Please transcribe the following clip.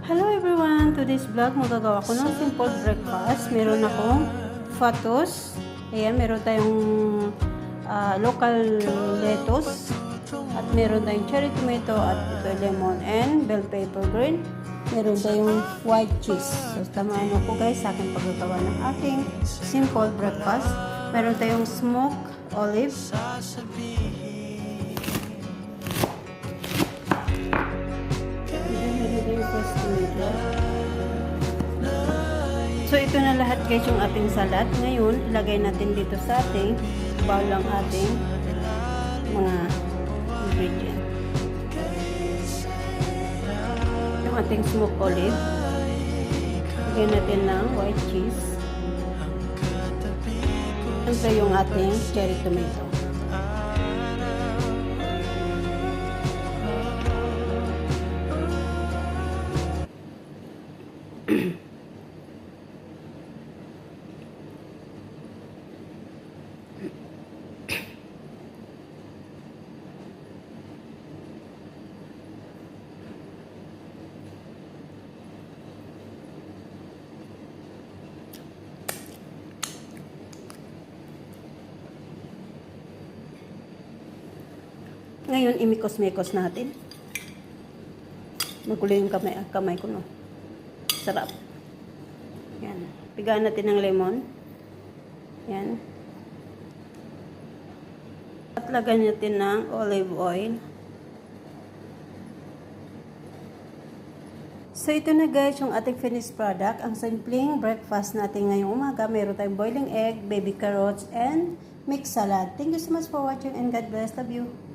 Hello everyone! Today's vlog, magagawa ko ng simple breakfast. Meron akong fatos. Ayan, meron tayong local lettuce. At meron tayong cherry tomato at ito lemon and bell pepper green. Meron tayong white cheese. So, tamaan mo po guys sa aking paggagawa ng ating simple breakfast. Meron tayong smoked olive. So, ito na lahat guys yung ating salad. Ngayon, ilagay natin dito sa ating bowl ang ating mga ingredient. Yung ating smoked olive. Lagyan natin ng white cheese. Ito yung ating cherry tomato. Ngayon, imikos-mikos natin. Magulo yung kamay ko, no? Sarap. Yan. Pigaan natin ng lemon. Yan. At lagyan natin ng olive oil. So, ito na guys, yung ating finished product. Ang simpleng breakfast natin ngayong umaga. Meron tayong boiling egg, baby carrots, and mixed salad. Thank you so much for watching and God bless. Love you.